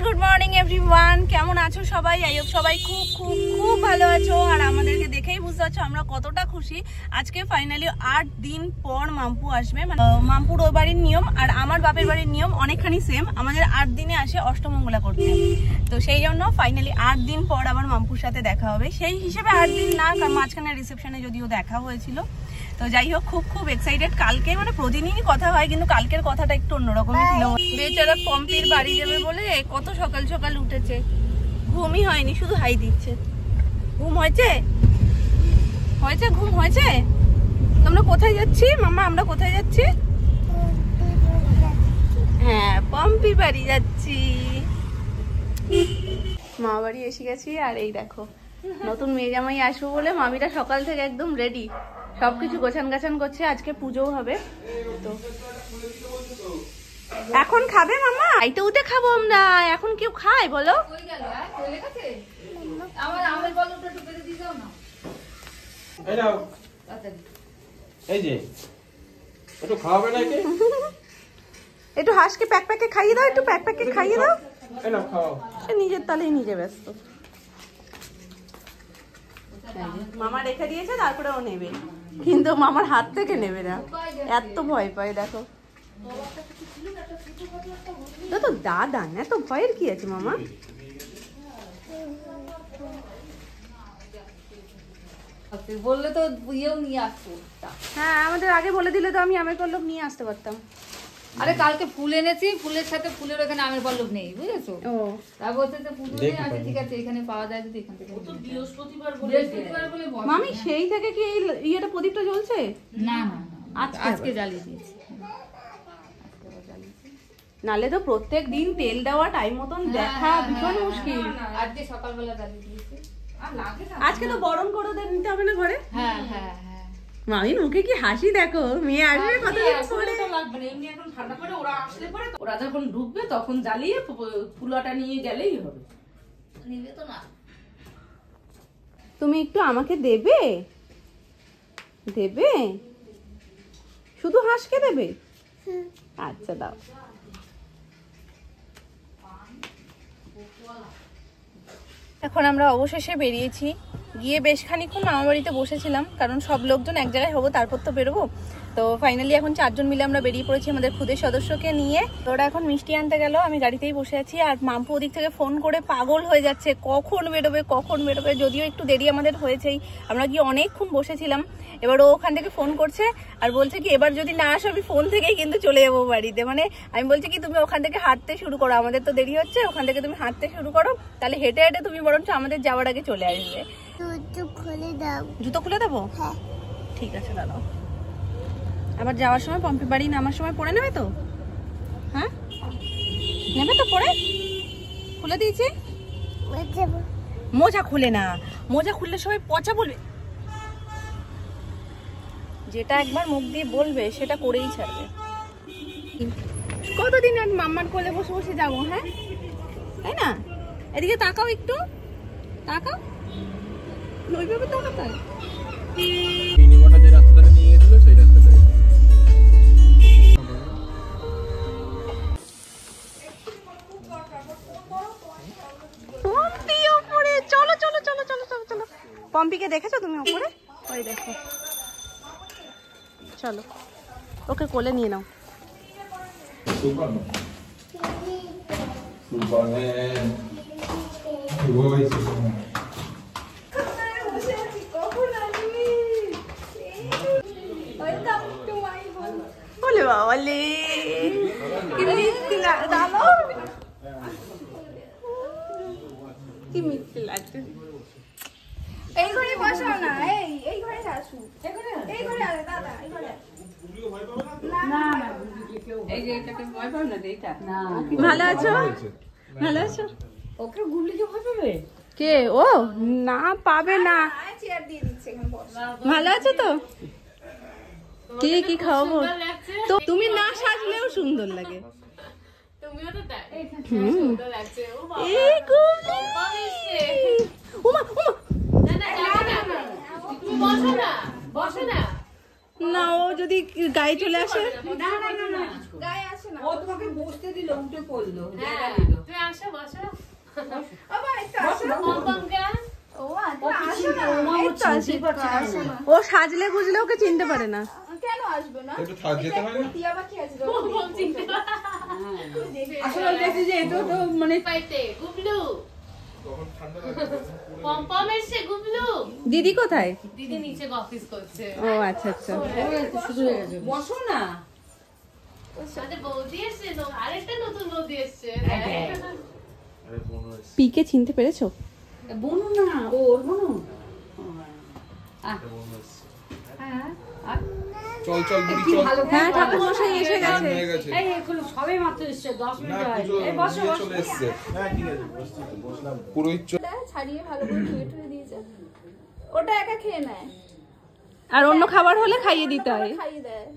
Good morning everyone, কেমন আছো সবাই? আই হোপ সবাই খুব খুব খুব ভালো আছো। আর আমাদেরকে দেখেই বুঝতে পারছো আমরা কতটা খুশি। আজকে ফাইনালি 8 দিন পর মাম্পু আসবে। মানে মাম্পুর ওই বাড়ির নিয়ম আর আমার বাপের বাড়ির নিয়ম অনেকখানি সেম। আমাদের 8 দিনে আসে অষ্টমঙ্গলা করতে, তো সেই জন্য ফাইনালি 8 দিন পর আবার মাম্পুর সাথে দেখা হবে। সেই হিসেবে 8 দিন না, মাঝখানে রিসেপশনে যদিও দেখা হয়েছিল। তো যাই হোক, খুব খুব এক্সাইটেড। কালকে মানে প্রতিদিনই কথা হয়, কিন্তু কালকের কথাটা একটু অন্যরকমই ছিল। বেচারা পম্পির বাড়ি যাবে বলে কত সকাল সকাল উঠেছে, ঘুমই হয়নি, শুধু হাই দিচ্ছে। ঘুম হয়েছে? হয়েছে, ঘুম হয়েছে। তোমরা কোথায় যাচ্ছি মামা? আমরা কোথায় যাচ্ছি? হ্যাঁ, পম্পির বাড়ি যাচ্ছি। মা বাড়ি এসে গেছি। আর এই দেখো, নতুন মেয়ে জামাই আসবো বলে মামিরা সকাল থেকে একদম রেডি, সবকিছু গোছান গাছান করছে। আজকে পুজোও হবে। তো এখন খাবে মামা? আইতে উঠে খাবো আমরা। এখন কেউ খায় বলো? একটু হাঁসকে প্যাক প্যাকে খাইয়ে দাও, একটু প্যাক প্যাকে খাইয়ে দাও। সে নিজের তালেই নিজে ব্যস্ত। মামা রেখে দিয়েছে, তারপরে ও নেবে, কিন্তু মামার হাত থেকে নেবে না, এত ভয় পায়। দেখো তো দাদা, এত ভয়ের কি আছে মামা? বললে তো ইয়েও নিয়ে আসতো। হ্যাঁ, আমাদের আগে বলে দিলে তো আমি আমের পল্লব নিয়ে আসতে পারতাম। আরে কালকে ফুল এনেছি, ফুলের সাথে ফুলের ওখানে আমের পল্লব নেই, বুঝেছো? ও তা বলতে তো পুজো নেই আছে, ঠিক আছে এখানে পাওয়া যায় যদি এখান থেকে। তো বৃহস্পতিবার বলে মামি সেই থেকে কি এই ইয়েটা প্রদীপটা জ্বলছে? না না, আজকে জ্বালিয়ে দিয়েছি। নালে তো প্রত্যেক দিন তেল দেওয়া, টাইম মতন দেখা ভীষণ মুশকিল। আজকে সকালবেলা জ্বালিয়ে দিয়েছি। আজকে তো বরণ করে নিতে হবে না ঘরে? হ্যাঁ হ্যাঁ হ্যাঁ। মামির মুখে কি হাসি দেখো, মেয়ে আসবে কতদিন পরে। লাগবে না, এমনি এখন ঠান্ডা পড়ে ওরা আসলে পরে ওরা যখন ঢুকবে তখন জ্বালিয়ে ফুলাটা নিয়ে গেলেই হবে। নিবে তো না? তুমি একটু আমাকে দেবে? দেবে? শুধু হাঁসকে দেবে? আচ্ছা দাও। এখন আমরা অবশেষে বেরিয়েছি। গিয়ে বেশ খানিক্ষণ মামা বাড়িতে বসেছিলাম, কারণ সব লোকজন এক জায়গায় হবো, তারপর তো বেরোবো। তো ফাইনালি এখন 4 জন মিলে আমরা বেরিয়ে পড়েছি আমাদের খুদের সদস্যকে নিয়ে। তো ওরা এখন মিষ্টি আনতে গেল, আমি গাড়িতেই বসে আছি। আর মাম্পু ওদিক থেকে ফোন করে পাগল হয়ে যাচ্ছে, কখন বেরোবে কখন বেরোবে। যদিও একটু দেরি আমাদের হয়েছেই, আমরা গিয়ে অনেকক্ষণ বসেছিলাম। এবার ও ওখান থেকে ফোন করছে আর বলছে কি এবার যদি না আসো আমি ফোন থেকেই কিন্তু চলে যাবো বাড়িতে। মানে আমি বলছি কি তুমি ওখান থেকে হাঁটতে শুরু করো, আমাদের তো দেরি হচ্ছে, ওখান থেকে তুমি হাঁটতে শুরু করো, তাহলে হেঁটে হেঁটে তুমি বরঞ্চ আমাদের যাওয়ার আগে চলে আসবে। জুতো খুলে দেবো? ঠিক আছে দাঁড়াও। আবার যাওয়ার সময় পম্পি বাড়ি নামার সময় পরে নেবে তো? হ্যাঁ নেবে তো পরে? খুলে দিয়েছি। মোজা খুলে না, মোজা খুললে সবাই পচা বলবে। যেটা একবার মুখ দিয়ে বলবে সেটা করেই ছাড়বে। কতদিন আর মাম্মার কোলে বসে বসে যাবো? হ্যাঁ তাই না? এদিকে তাকাও, একটু তাকাও, ওইভাবে তাকাও। চলো চলো চলো চলো চলো চলো। পম্পিকে দেখেছো তুমি উপরে? ওই দেখো, চলো ওকে কোলে নিয়ে নাও। বলে বাবালে কি মিষ্টি কি মিষ্টি লাগছে। এই ঘরে বসো না, এই ঘরে আসু, এই ঘরে আরে দাদা, এই ঘরে। না না, এই যে এটাকে ভয় পাও না এইটা? না। ভালো আছো? ভালো আছো? ওকে গুলিকে ভয় পাবে কে? ও না, পাবে না। চেয়ার দিয়ে দিচ্ছে এখানে বস। ভালো আছো তো? কি কি খাওয়াবো? তো তুমি না সাজলেও সুন্দর লাগে। তুমিও তো সুন্দর লাগছে। ও বাবা, এই গুলি ওমা ওমা। না না না না, তুমি বসো না, বসো না। না, ও যদি গায়ে চলে আসে। না না না না, গায়ে আসে না। ও তোমাকে বসতে দিল, উঠে পড়লো। হ্যাঁ তুমি আসো, বসো। বলছি ও সাজলে গুজলে ওকে চিনতে পারে না। কেন আসবে না? একটু থাক যেতে হয় না। টিয়া পাখি আছে আসলে দেখছি যে এটা তো মানে পাইতে গুবলু তখন ঠান্ডা লাগবে। পম্পম এসে গুবলু দিদি কোথায়? দিদি নিচে অফিস করছে। ও আচ্ছা আচ্ছা। শুরু হয়ে গেছে। বসো না। আমাদের বৌদি এসছে তো আরেকটা নতুন বৌদি এসছে। আরে বোনও এসছে। পিকে চিনতে পেরেছো? বনু না, ওর বনু। বোনও এসছে। হ্যাঁ। চল চল বুড়ি কি চল। ভালো হ্যাঁ ঠাকুর মশাই এসে টাইম গেছে। হয়ে গেছে। এই এগুলো সবে মাত্র এসছে, 10 না মিনিট পুজো হয়নি। এই বসো নিয়ে বসো। চলে এসছে। হ্যাঁ ঠিক আছে বসলাম। পুরোহিত ছাড়িয়ে ভালো করে ধুয়ে টুয়ে দিয়েছে। ওটা একা খেয়ে নেয়, আর অন্য খাবার হলে খাইয়ে দিতে হয়। খাইয়ে দেয়।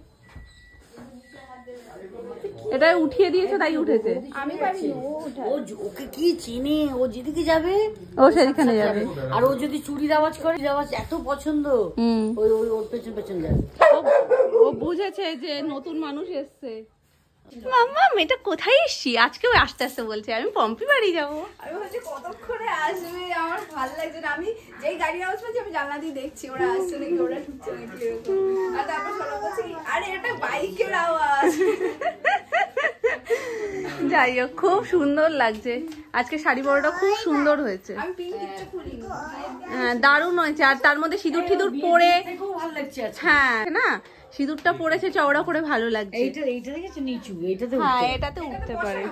এটা উঠিয়ে দিয়েছে তাই উঠেছে। আমি পারিনি, ও উঠায়। ওকে কি চিনে, ও যেদিকে যাবে ও সেখানে যাবে। আর ও যদি চুরির আওয়াজ করে, আওয়াজ এত পছন্দ, হুম। ওই ওই ওর পেছন পেছন যাবে। ও বুঝেছে যে নতুন মানুষ এসছে। মাম্মা এটা কোথায় এসছি? আজকেও আসতে আসতে বলছে আমি পম্পি বাড়ি যাবো। আমি ভাবছি কতক্ষণে আসবে, আমার ভালো লাগছে না। আমি যেই গাড়ি আওয়াজ পাচ্ছি আমি জানলা দিয়ে দেখছি ওরা আসছে নাকি, ওরা ঢুকছে নাকি এরকম। আর তারপর সবাই বলছে আরে এটা বাইকের আওয়াজ। যাই হোক খুব সুন্দর লাগছে আজকে, শাড়ি পরাটা খুব সুন্দর হয়েছে। আমি পিঙ্ক টিপটা খুলিনি। হ্যাঁ দারুণ হয়েছে, আর তার মধ্যে সিঁদুর টিঁদুর পরে। খুব ভালো লাগছে আজকে। হ্যাঁ না সিঁদুরটা পরেছে চওড়া করে, ভালো লাগছে। এইটা দেখেছো নিচু, এইটাতে হ্যাঁ এটাতে উঠতে পারে।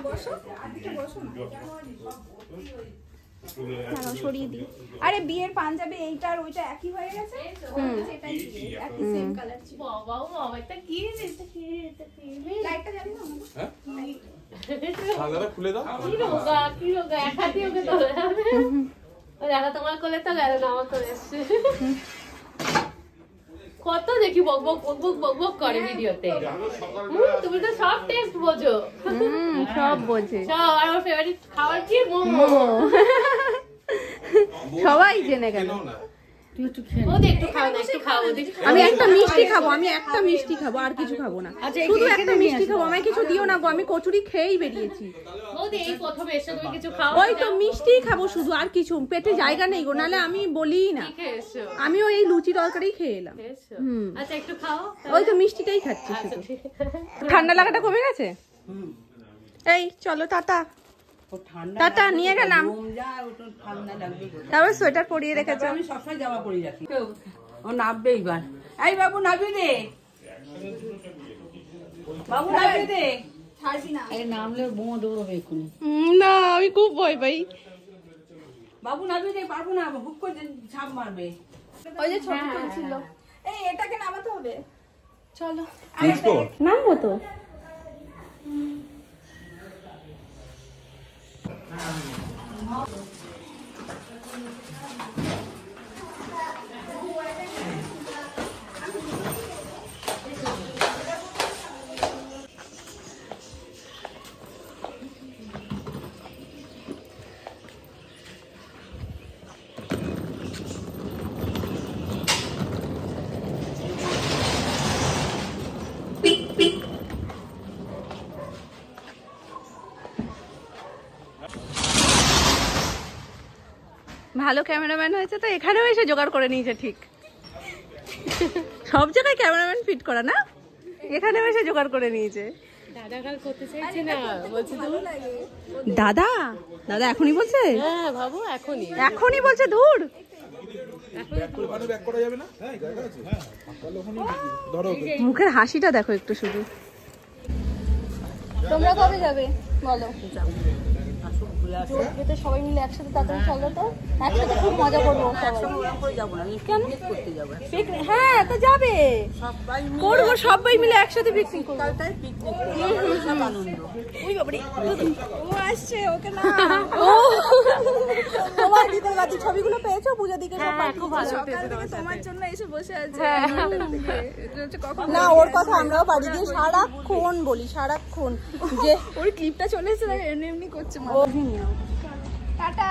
সরিয়ে দিই। আরে বিয়ের পাঞ্জাবি এইটা আর ওইটা একই হয়ে গেছে। সেটাই একই সেম কালার ছিল। বাবা বাবা এটা কি এটা কি এটা কি লাইটটা জ্বালিয়ে দাও না। হ্যাঁ? সাদাটা খুলে দাও। কি রোগা এক হাতে ওকে ধরে যাবে। ও দেখা তোমার কোলে তো গেল না, আমার কোলে এসছে। কত দেখি বক বক বক বক বক বক করে ভিডিওতে। তুমি তো সব টেস্ট বোঝো। সব বোঝে। সব। আর আমার ফেভারিট খাবার কি? মোমো। সবাই জেনে গেল। না তুই একটু খেয়ে ও একটু খাও না, একটু খাও দেখি। আমি একটা মিষ্টি খাবো, আমি একটা মিষ্টি খাবো, আর কিছু খাবো না। শুধু একটা মিষ্টি খাবো, আমায় কিছু দিও না গো, আমি কচুরি খেয়েই বেরিয়েছি। বৌদি এই প্রথম এসে তুমি কিছু খাও। ওই তো মিষ্টিই খাবো শুধু, আর কিছু পেটে জায়গা নেই গো, নাহলে আমি বলিই না। কি খেয়েছো? আমিও এই লুচি তরকারি খেয়ে এলাম। খেয়েছো? হুম। আচ্ছা একটু খাও। ওই তো মিষ্টিটাই খাচ্ছি আচ্ছা শুধু। ঠিক আছে। ঠান্ডা লাগাটা কমে গেছে? এই চলো টাটা। টাটা নিয়ে গেলাম। ঠান্ডা লাগবে। তারপর সোয়েটার পরিয়ে রেখেছো। আমি সবসময় জামা পরে রাখি। ও নাববে এইবার। এই বাবু নাবি দে, বাবু নাবি দে। ছাড়বি না। এই নামলে বোমা দৌড়বে এক্ষুনি। না আমি খুব ভয় পাই। বাবু নাবি দে, পারবো না, হুক করে ছাপ মারবে। ওই যে ছোট ছিল। এই এটাকে নামাতে হবে। চলো। নামবো তো। ভালো ক্যামেরাম্যান হয়েছে তো এখানেও এসে জোগাড় করে নিয়েছে ঠিক। সব জায়গায় ক্যামেরাম্যান ফিট করা না, এখানেও এসে জোগাড় করে নিয়েছে। দাদা কাল করতে চাইছে না, বলছে দাদা দাদা এখনই বলছে? হ্যাঁ বাবু এখনই এখনই বলছে ধুর। ব্যাক করা যাবে না? হ্যাঁ জায়গা আছে। হ্যাঁ তাহলে ওখানে ধরো ওকে। মুখের হাসিটা দেখো একটু শুধু। তোমরা কবে যাবে বলো? যেতে সবাই মিলে একসাথে তাড়াতাড়ি চলো তো, একসাথে খুব মজা করবো সবাই। যাবো না, কেন? করতে যাবো। পিকনিক? হ্যাঁ তো যাবে, সবাই করবো সবাই মিলে একসাথে পিকনিক করবো। তাই পিকনিক করবো, সব আনন্দ। ওই বাবারে, ও আসছে, ওকে না। ও তোমার দিতে গাছি ছবিগুলো পেয়েছো? পূজা দিকে সব পাঠিয়েছে। সকাল থেকে তোমার জন্য এসে বসে আছে। কখন না ওর কথা আমরাও বাড়ি দিয়ে সারাক্ষণ বলি, সারাক্ষণ যে ওর ক্লিপটা চলে এসেছে, এমনি এমনি করছে। Tata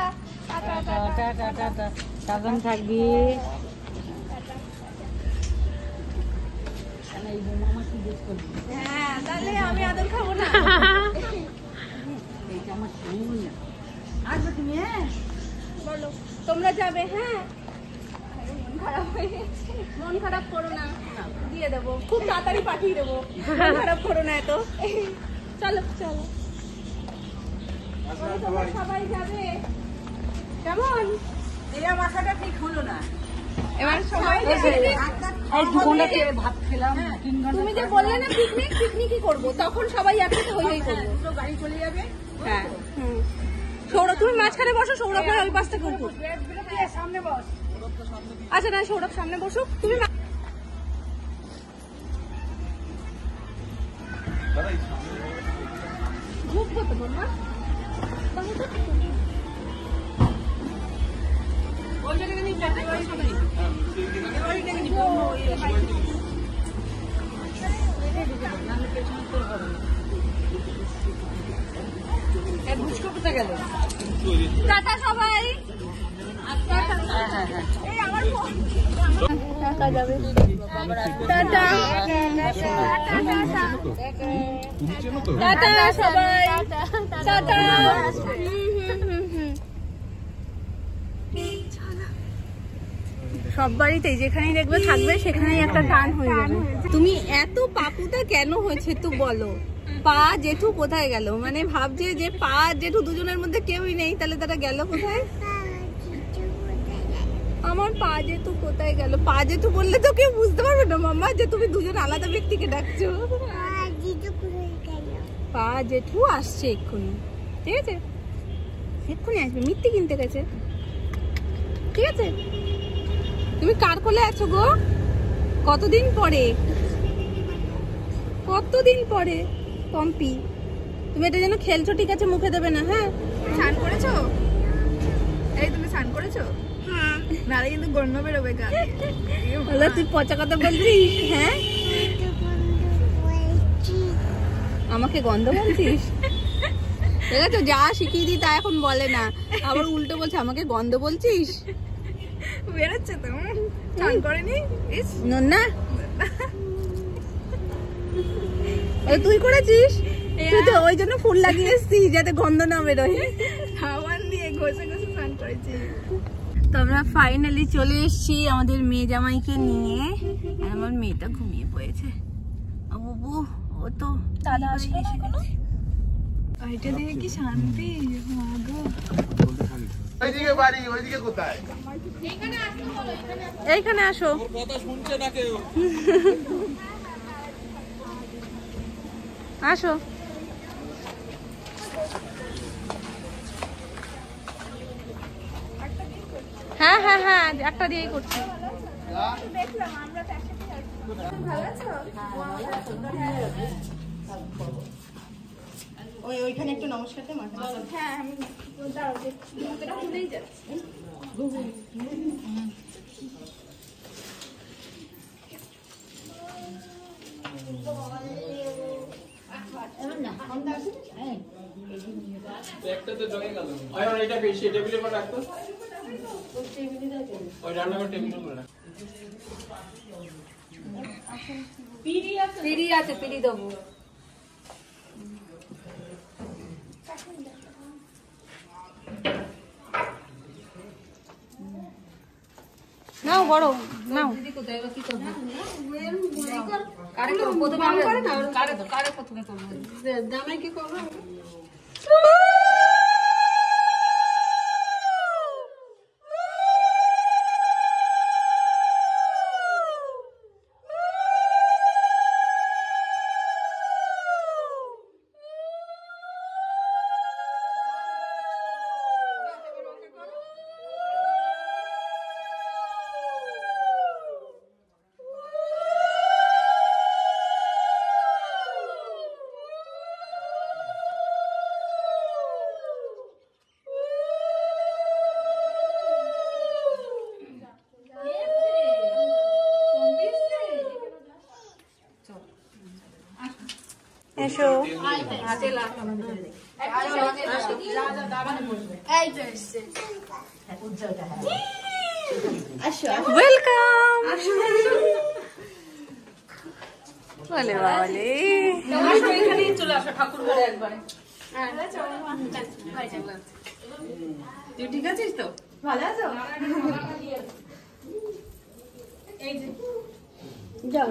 tata tata. সাবধান থাকবি। হ্যাঁ তাহলে আমি আদর খাবো না। এইটা আমার শুনুন না, আসবে তুমি? হ্যাঁ বলো তোমরা যাবে? হ্যাঁ খারাপ হয়ে গেছে। মন খারাপ করো না, দিয়ে দেবো, খুব তাড়াতাড়ি পাঠিয়ে দেবো। মন খারাপ করো না এত। চলো চলো, ওই তোমরা সবাই যাবে কেমন? দেয়া মাথাটা ঠিক হলো না। এবার সবাই এই 2 ঘন্টাতে ভাত খেলাম, 3 ঘন্টা তুমি যে বললে না পিকনিক, পিকনিকই করবো, তখন সবাই একসাথে হয়েই করবো। দুটো গাড়ি চলে যাবে। হ্যাঁ সৌরভ তুমি মাঝখানে বসো, সৌরভ ওই পাশ থেকে উঠুক। সামনে বস। আচ্ছা না, সৌরভ সামনে বসুক, তুমি ঢুকবো তো মাম্মা। ওই জায়গাটা নিয়ে যাবে ওই সবাই। ওই জায়গাটা নিয়ে বুঝকো কোথায় গেল? টাটা সবাই। এই আমার ফোন। টাটা যাবে। টাটা। তুমি চেনো তো? টাটা সবাই। টাটা। সব বাড়িতেই যেখানেই দেখবে থাকবে সেখানেই একটা টান হয়ে যাবে। তুমি এত পাপুটা কেন হয়েছে তো বলো? পা জেঠু কোথায় গেল? মানে ভাবছে যে পা জেঠু দুজনের মধ্যে কেউই নেই, তাহলে তারা গেল কোথায়? আমার পা জেঠু কোথায় গেল? পা জেঠু বললে তো কেউ বুঝতে পারবে না মাম্মা যে তুমি দুজন আলাদা ব্যক্তিকে ডাকছো। পা জেঠু আসছে এক্ষুনি, ঠিক আছে? এক্ষুনি আসবে, মিথ্যে কিনতে গেছে, ঠিক আছে? তুমি কার কোলে আছো গো? কতদিন পরে, কতদিন পরে পম্পি? তুমি এটা যেন খেলছো, ঠিক আছে? মুখে দেবে না, হ্যাঁ? স্নান করেছো? এই তুমি স্নান করেছো? হ্যাঁ। নারে কিন্তু গন্ধ বেরোবে গা। বলো, তুই পচা কথা বলছিস? হ্যাঁ, আমাকে গন্ধ বলছিস? ঠিক আছে, যা শিখিয়ে দিই তা এখন বলে না, আবার উল্টো বলছে আমাকে গন্ধ বলছিস। বেরোচ্ছে তো। স্নান করেনি? ইস না, তুই করেছিস? তুই তো ওই জন্য ফুল লাগিয়ে এসছিস যাতে গন্ধ না বেরোয়। সাবান দিয়ে ঘষে ঘষে স্নান করেছি। তো আমরা ফাইনালি চলে এসেছি আমাদের মেয়ে জামাইকে নিয়ে। আর আমার মেয়েটা ঘুমিয়ে পড়েছে। বাবু ও তো দাদা আসবে না এখনো। এটা দেখে কি শান্তি। মাগো ওইদিকে বাড়ি, ওইদিকে কোথায়? এইখানে আসো। ওর কথা শুনছে না কেউ। আসো। হ্যাঁ হ্যাঁ হ্যাঁ, একটা দিয়েই করছি। দেখলাম আমরা তো একসাথে আছি। ভালো আছো? ওইখানে একটু নমস্কারটা মাথা। হ্যাঁ আমি দাঁড়াও দেখছি। এটা খুলেই যাচ্ছে। একটাতে জমে গেল। আর এটা বেশি টেবিলে পর রাখতো। ওই রান্নাঘর টেবিলে পর রাখ। পিড়ি আছে, পিড়ি দেবো। নাও গরম নাও। এসো। ওয়েলকাম। বলে বলে এখানেই চলে আসো ঠাকুর ঘরে একবারে। তুই ঠিক আছিস তো? ভালো আছো? এই যে যাও